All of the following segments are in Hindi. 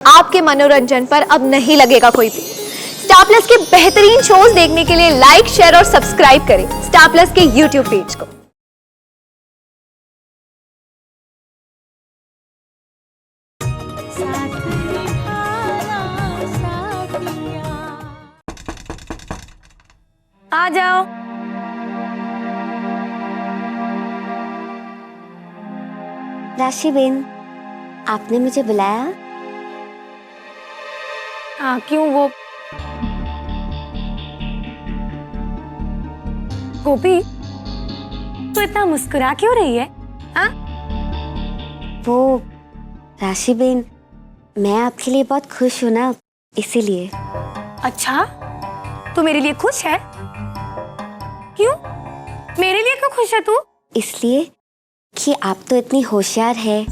आपके मनोरंजन पर अब नहीं लगेगा कोई भी। स्टार प्लस के बेहतरीन शोज देखने के लिए लाइक, शेयर और सब्सक्राइब करें स्टार प्लस के यूट्यूब पेज को। आ जाओ। राशि बेन, आपने मुझे बुलाया? हाँ, क्यों? वो गोपी, तू इतना मुस्कुरा क्यों रही है? हाँ? वो राशि बेन, मैं आपके लिए बहुत खुश हूं ना, इसीलिए। अच्छा, तू मेरे लिए खुश है? क्यों? मेरे लिए क्यों खुश है तू? इसलिए कि आप तो इतनी होशियार है,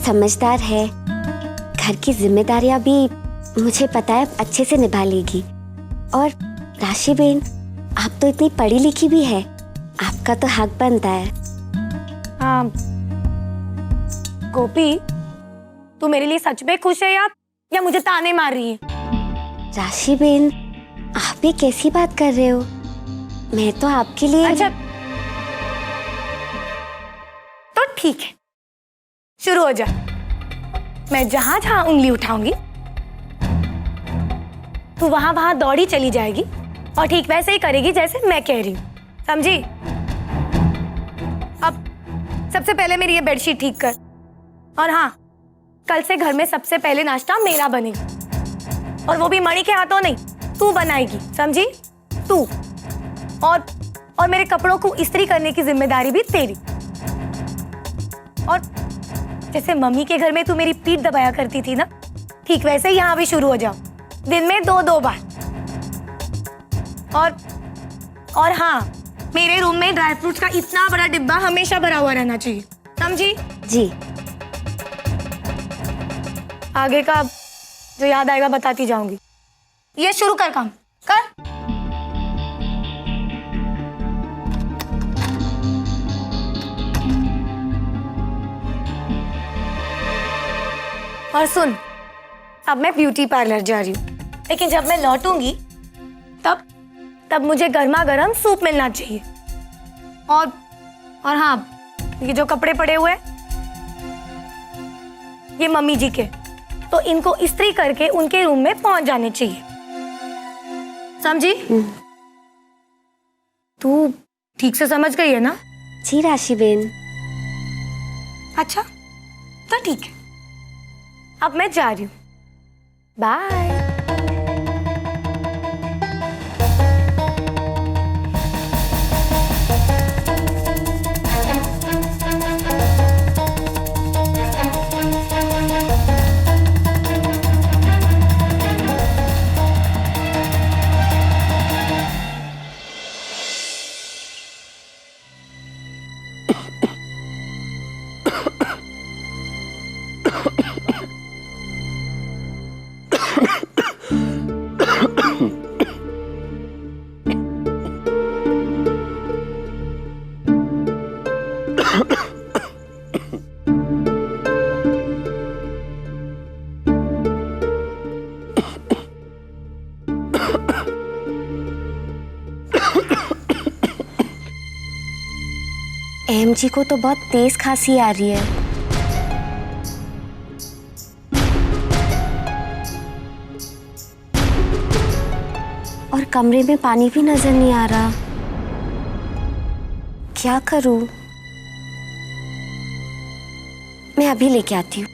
समझदार है, घर की जिम्मेदारियां भी मुझे पता है अच्छे से निभा लेगी। और राशि बेन, आप तो इतनी पढ़ी लिखी भी है, आपका तो हक बनता है। हाँ गोपी, तू मेरे लिए सच में खुश है या मुझे ताने मार रही है? राशि बेन, आप ये कैसी बात कर रहे हो? मैं तो आपके लिए। अच्छा तो ठीक है, शुरू हो जा। मैं जहां जहां उंगली उठाऊंगी तू वहां वहां दौड़ी चली जाएगी और ठीक वैसे ही करेगी जैसे मैं कह रही हूँ, समझी? अब सबसे पहले मेरी ये बेडशीट ठीक कर। और हाँ, कल से घर में सबसे पहले नाश्ता मेरा बनेगा, और वो भी मणि के हाथों नहीं, तू बनाएगी, समझी? तू। और मेरे कपड़ों को इस्त्री करने की जिम्मेदारी भी तेरी। और जैसे मम्मी के घर में तू मेरी पीठ दबाया करती थी ना, ठीक वैसे ही यहाँ भी शुरू हो जाओ, दिन में 2-2 बार। और हाँ, मेरे रूम में ड्राई फ्रूट्स का इतना बड़ा डिब्बा हमेशा भरा हुआ रहना चाहिए, समझी? जी। आगे का जो याद आएगा बताती जाऊंगी। ये शुरू कर, काम कर। और सुन, अब मैं ब्यूटी पार्लर जा रही हूँ, लेकिन जब मैं लौटूंगी तब मुझे गर्मा गर्म सूप मिलना चाहिए। और हाँ, ये जो कपड़े पड़े हुए ये मम्मी जी के, तो इनको इस्त्री करके उनके रूम में पहुंच जाने चाहिए, समझी? तू ठीक से समझ गई है ना? जी राशि बेन। अच्छा तो ठीक है, अब मैं जा रही हूँ, बाय। जी को तो बहुत तेज खांसी आ रही है। और कमरे में पानी भी नजर नहीं आ रहा, क्या करूं? मैं अभी लेके आती हूँ।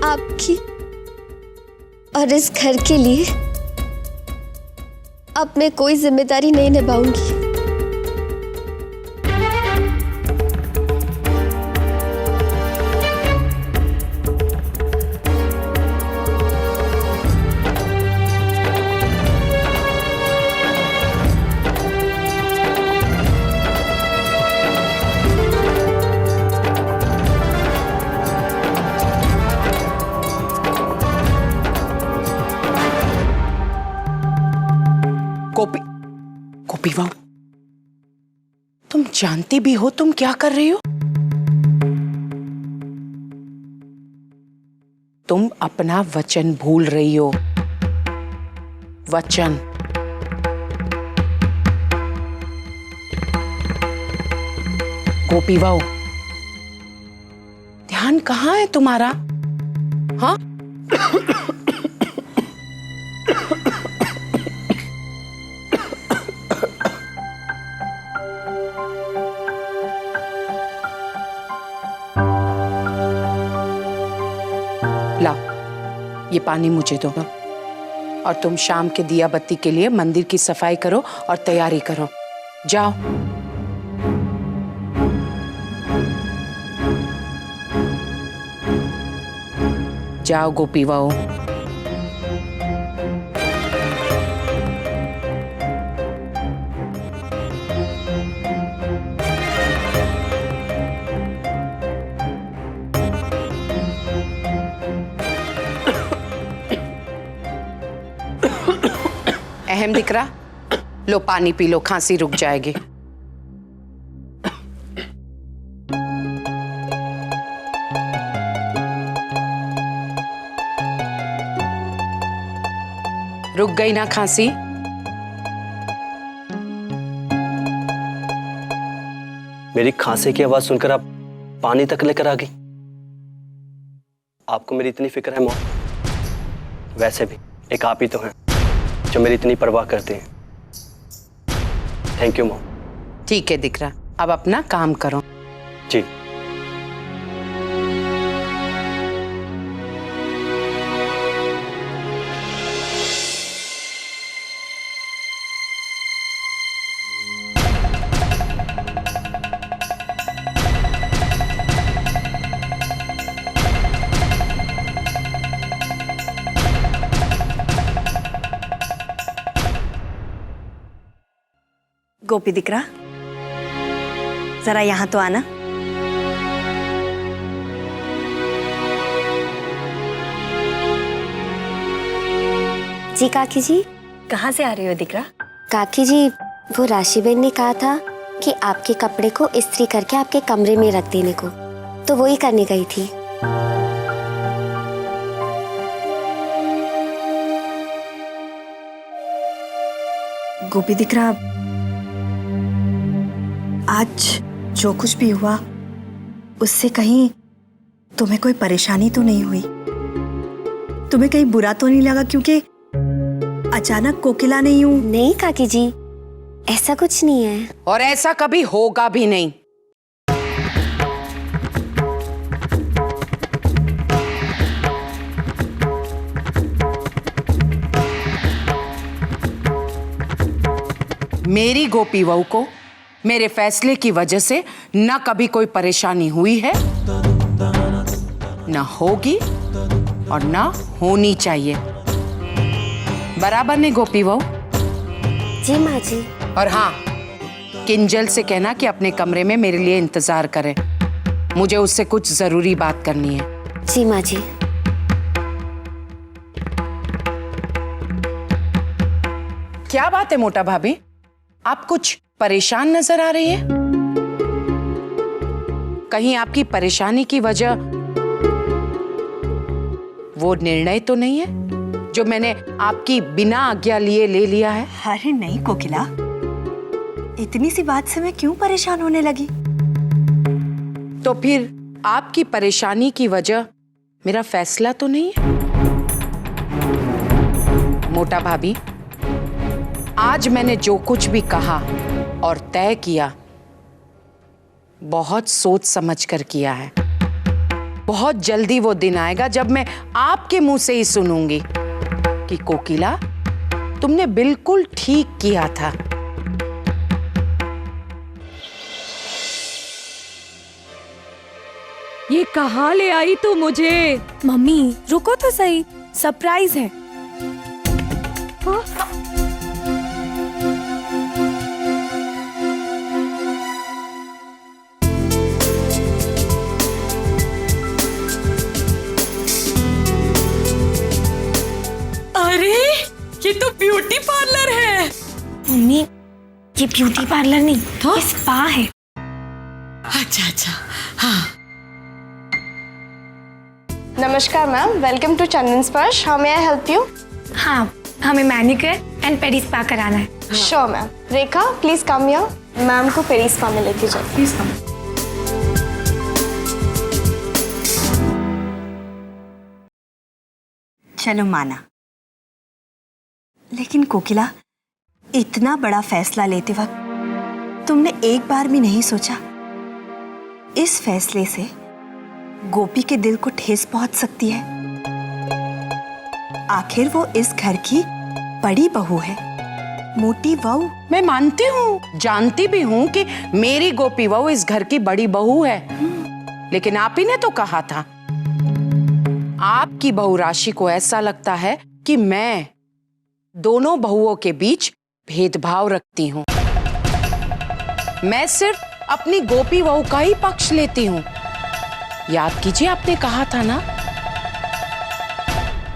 आपकी और इस घर के लिए अब मैं कोई जिम्मेदारी नहीं निभाऊंगी। गोपी बहू, तुम जानती भी हो तुम क्या कर रही हो? तुम अपना वचन भूल रही हो। वचन। गोपी बहू, ध्यान कहाँ है तुम्हारा? हाँ? लाओ, ये पानी मुझे दो और तुम शाम के दिया बत्ती के लिए मंदिर की सफाई करो और तैयारी करो। जाओ। जाओ गोपी बहू। अहम दिख रहा, लो पानी पी लो, खांसी रुक जाएगी। रुक गई ना खांसी? मेरी खांसी की आवाज सुनकर आप पानी तक लेकर आ गई। आपको मेरी इतनी फिक्र है मॉम? वैसे भी एक आप ही तो हैं जो मेरी इतनी परवाह करते हैं। Thank you mom. ठीक है दिख रहा, अब अपना काम करो। जी। गोपी दिकरा, जरा यहाँ तो आना। जी काकी जी। कहाँ से आ रही हो दिकरा? काकी जी, वो राशिबेन ने कहा था कि आपके कपड़े को इस्त्री करके आपके कमरे में रख देने को, तो वो ही करने गई थी। गोपी दिकरा, आज जो कुछ भी हुआ उससे कहीं तुम्हें कोई परेशानी तो नहीं हुई? तुम्हें कहीं बुरा तो नहीं लगा क्योंकि अचानक कोकिला ने यूं? नहीं काकी जी, ऐसा कुछ नहीं है। और ऐसा कभी होगा भी नहीं। मेरी गोपी बहू को मेरे फैसले की वजह से न कभी कोई परेशानी हुई है, न होगी और न होनी चाहिए। बराबर नहीं गोपी बहू? जी माँ जी। और हाँ, किंजल से कहना कि अपने कमरे में मेरे लिए इंतजार करे, मुझे उससे कुछ जरूरी बात करनी है। जी माँ जी। क्या बात है मोटा भाभी, आप कुछ परेशान नजर आ रही है? कहीं आपकी परेशानी की वजह वो निर्णय तो नहीं है जो मैंने आपकी बिना आज्ञा लिए ले लिया है? अरे नहीं कोकिला, इतनी सी बात से मैं क्यों परेशान होने लगी? तो फिर आपकी परेशानी की वजह मेरा फैसला तो नहीं है? मोटा भाभी, आज मैंने जो कुछ भी कहा और तय किया, बहुत सोच समझ कर किया है। बहुत जल्दी वो दिन आएगा जब मैं आपके मुंह से ही सुनूंगी कि कोकिला, तुमने बिल्कुल ठीक किया था। ये कहाँ ले आई तू मुझे? मम्मी रुको तो सही, सरप्राइज है। अरे ये तो ब्यूटी पार्लर है। मम्मी ये ब्यूटी पार्लर नहीं तो ये स्पा है। अच्छा अच्छा, हाँ। नमस्कार मैम, वेलकम टू चंदन स्पर्श। How may I help you? हाँ, हमें मैनिक्योर एंड पेडी स्पा कराना है। Sure ma'am. Rekha please come here. Ma'am को पेडी स्पा में लेके जाओ। Please come. चलो माना, लेकिन कोकिला, इतना बड़ा फैसला लेते वक्त तुमने एक बार भी नहीं सोचा इस फैसले से गोपी के दिल को ठेस पहुंच सकती है। आखिर वो इस घर की बड़ी बहू है, मोटी बहू। मैं मानती हूँ, जानती भी हूँ कि मेरी गोपी बहू इस घर की बड़ी बहू है, लेकिन आप ही ने तो कहा था आपकी बहू राशि को ऐसा लगता है कि मैं दोनों बहुओं के बीच भेदभाव रखती हूँ। मैं सिर्फ अपनी गोपी बहू का ही पक्ष लेती हूँ। याद कीजिए, आपने कहा था ना,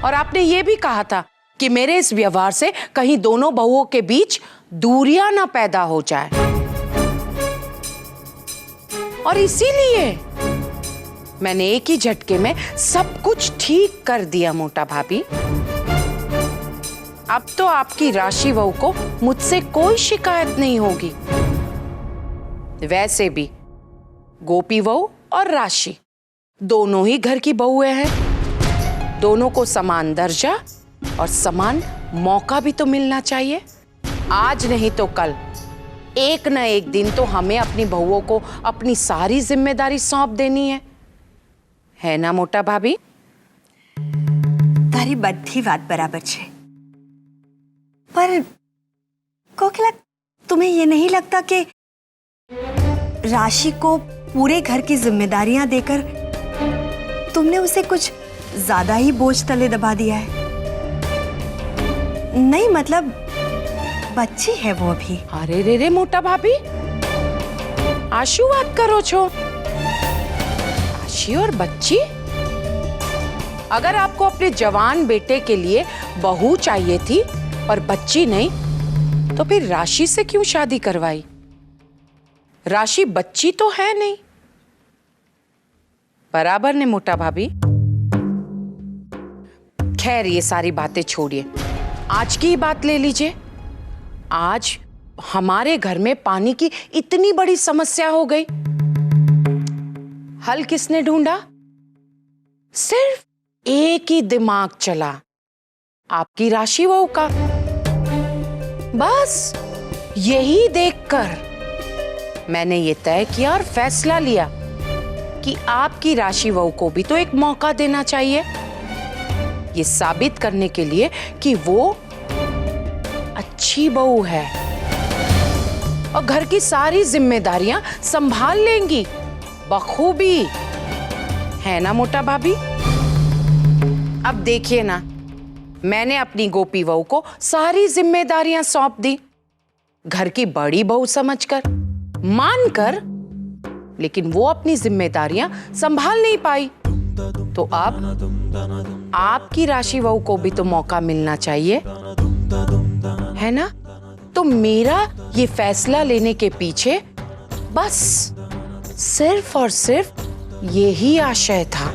और आपने ये भी कहा था कि मेरे इस व्यवहार से कहीं दोनों बहुओं के बीच दूरियां ना पैदा हो जाए, और इसीलिए मैंने एक ही झटके में सब कुछ ठीक कर दिया मोटा भाभी। अब तो आपकी राशि बहू को मुझसे कोई शिकायत नहीं होगी। वैसे भी गोपी बहू और राशि दोनों ही घर की बहुएं हैं। दोनों को समान दर्जा और समान मौका भी तो मिलना चाहिए। आज नहीं तो कल, एक न एक दिन तो हमें अपनी बहुओं को अपनी सारी जिम्मेदारी सौंप देनी है ना मोटा भाभी? તારી બધી વાત બરાબર છે, पर कोकिला, तुम्हें ये नहीं लगता कि राशि को पूरे घर की जिम्मेदारियां देकर तुमने उसे कुछ ज्यादा ही बोझ तले दबा दिया है? नहीं, मतलब बच्ची है वो अभी। अरे रे रे मोटा भाभी, आशु बात करो छो? आशी और बच्ची? अगर आपको अपने जवान बेटे के लिए बहू चाहिए थी और बच्ची नहीं, तो फिर राशि से क्यों शादी करवाई? राशि बच्ची तो है नहीं। बराबर ने मोटा भाभी। खैर, ये सारी बातें छोड़िए, आज की ही बात ले लीजिए। आज हमारे घर में पानी की इतनी बड़ी समस्या हो गई, हल किसने ढूंढा? सिर्फ एक ही दिमाग चला, आपकी राशि बहू का। बस यही देखकर मैंने ये तय किया और फैसला लिया कि आपकी राशि बहू को भी तो एक मौका देना चाहिए, ये साबित करने के लिए कि वो अच्छी बहू है और घर की सारी जिम्मेदारियां संभाल लेंगी बखूबी, है ना मोटा भाभी? अब देखिए ना, मैंने अपनी गोपी बहू को सारी जिम्मेदारियां सौंप दी, घर की बड़ी बहू समझकर, मानकर, लेकिन वो अपनी जिम्मेदारियां संभाल नहीं पाई। तो अब आपकी राशि बहू को भी तो मौका मिलना चाहिए, है ना? तो मेरा ये फैसला लेने के पीछे बस सिर्फ और सिर्फ यही आशय था।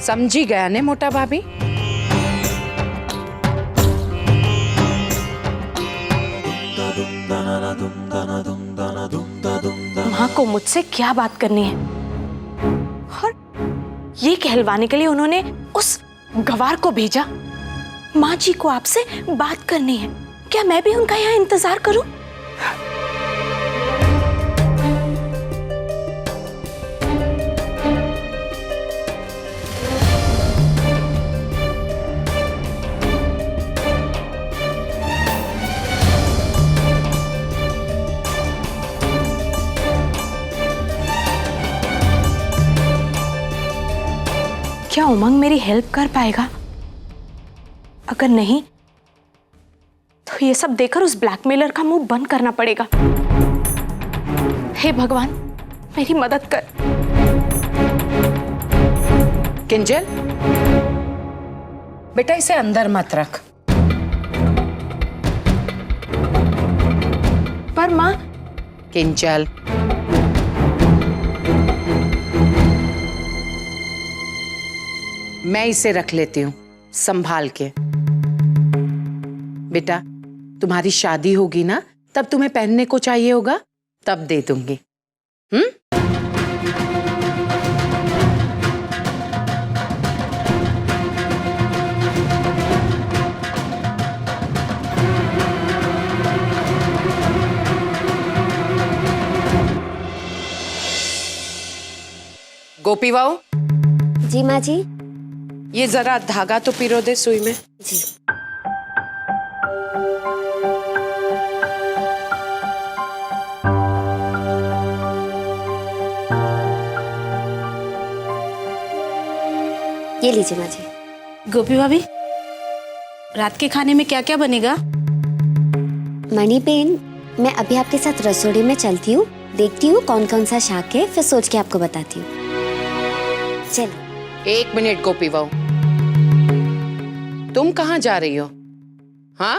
समझी गया ने मोटा भाभी? माँ को मुझसे क्या बात करनी है, और ये कहलवाने के लिए उन्होंने उस गवार को भेजा। माँ जी को आपसे बात करनी है, क्या मैं भी उनका यहाँ इंतजार करूं? क्या उमंग मेरी हेल्प कर पाएगा? अगर नहीं तो ये सब देखकर उस ब्लैकमेलर का मुंह बंद करना पड़ेगा। हे भगवान, मेरी मदद कर। किंजल, बेटा इसे अंदर मत रख। माँ? किंजल, मैं इसे रख लेती हूँ संभाल के। बेटा, तुम्हारी शादी होगी ना, तब तुम्हें पहनने को चाहिए होगा, तब दे दूंगी। गोपी बहू, जी माँ जी। ये जरा धागा तो पिरो दे सुई में। जी। ये लीजिए माँ जी। गोपी भाभी, रात के खाने में क्या क्या बनेगा? मणि बेन, मैं अभी आपके साथ रसोड़ी में चलती हूँ, देखती हूँ कौन कौन सा शाक है, फिर सोच के आपको बताती हूँ। चलिए। 1 मिनट गोपी बहू, तुम कहाँ जा रही हो? हाँ,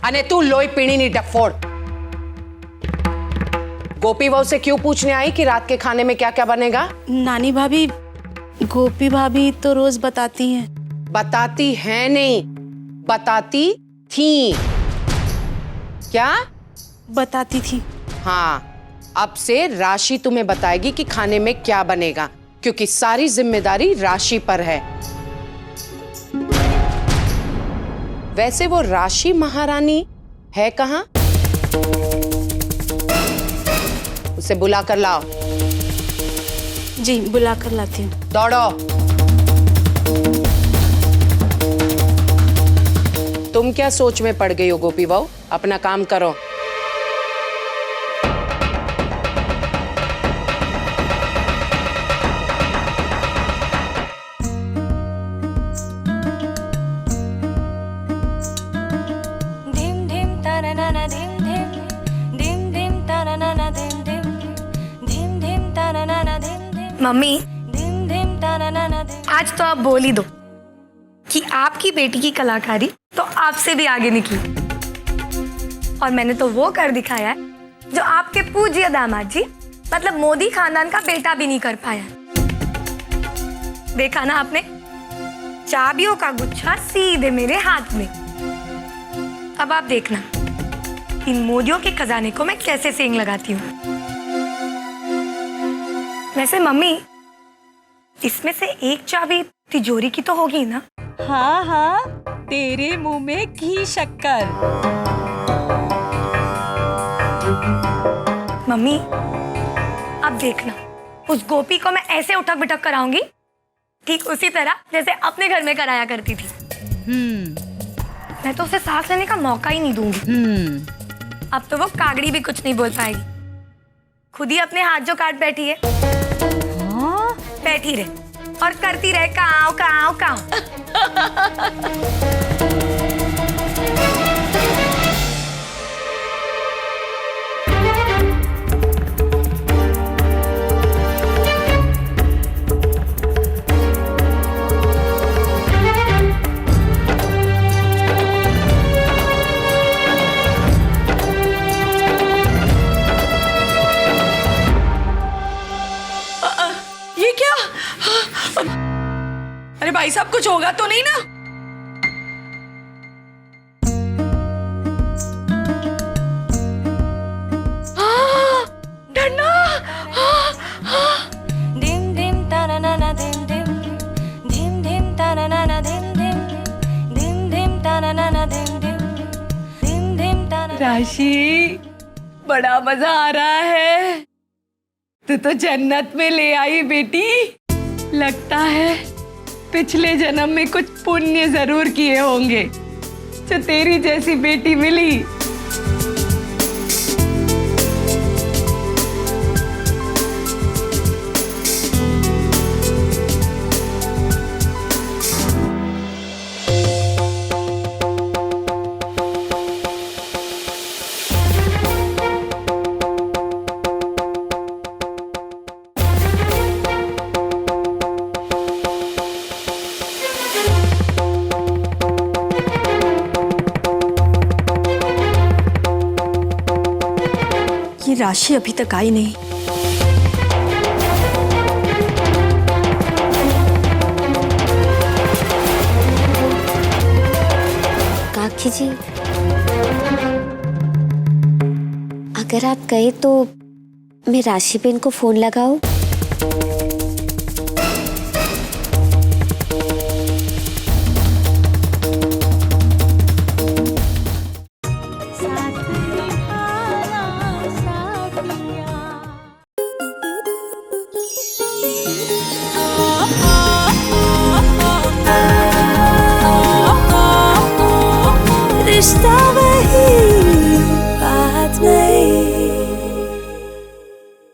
अने तू लोई पीनी नहीं डफोड़। गोपी बहू से क्यों पूछने आई कि रात के खाने में क्या क्या बनेगा? नानी भाभी, गोपी भाभी तो रोज बताती हैं। बताती है नहीं, बताती थी। क्या बताती थी? हाँ, अब से राशि तुम्हें बताएगी कि खाने में क्या बनेगा, क्योंकि सारी जिम्मेदारी राशि पर है। वैसे वो राशि महारानी है कहाँ? उसे बुला कर लाओ। जी, बुला कर लाती हूँ। दौड़ो। तुम क्या सोच में पड़ गई हो गोपी बहू? अपना काम करो। मम्मी, आज तो आप बोल ही दो कि आपकी बेटी की कलाकारी तो आपसे भी आगे निकली, और मैंने तो वो कर दिखाया है जो आपके पूज्य दामाद जी मतलब मोदी खानदान का बेटा भी नहीं कर पाया। देखा ना आपने, चाबियों का गुच्छा सीधे मेरे हाथ में। अब आप देखना इन मोदियों के खजाने को मैं कैसे सींग लगाती हूँ। वैसे मम्मी, इसमें से एक चाबी तिजोरी की तो होगी ना? हाँ हाँ, तेरे मुंह में घी शक्कर। मम्मी, अब देखना, उस गोपी को मैं ऐसे उठक बिठक कराऊंगी, ठीक उसी तरह जैसे अपने घर में कराया करती थी। मैं तो उसे सांस लेने का मौका ही नहीं दूंगी। अब तो वो कागड़ी भी कुछ नहीं बोल पाएगी, खुद ही अपने हाथ जो काट बैठी है। हाँ? बैठी रहे और करती रहे काव काव काव। ये क्या? अरे भाई साहब, कुछ होगा तो नहीं ना? डरना। धिम धिम ताना नाना धिम धिम धिम धिम ताना नाना धिम धिम धिम धिम ताना नाना धिम धिम धिम धिम ताना। राशि, बड़ा मजा आ रहा है। तू तो जन्नत में ले आई बेटी। लगता है पिछले जन्म में कुछ पुण्य जरूर किए होंगे जो तेरी जैसी बेटी मिली। राशि अभी तक आई नहीं। काकी जी, अगर आप कहे तो मैं राशि बेन को फोन लगाऊं?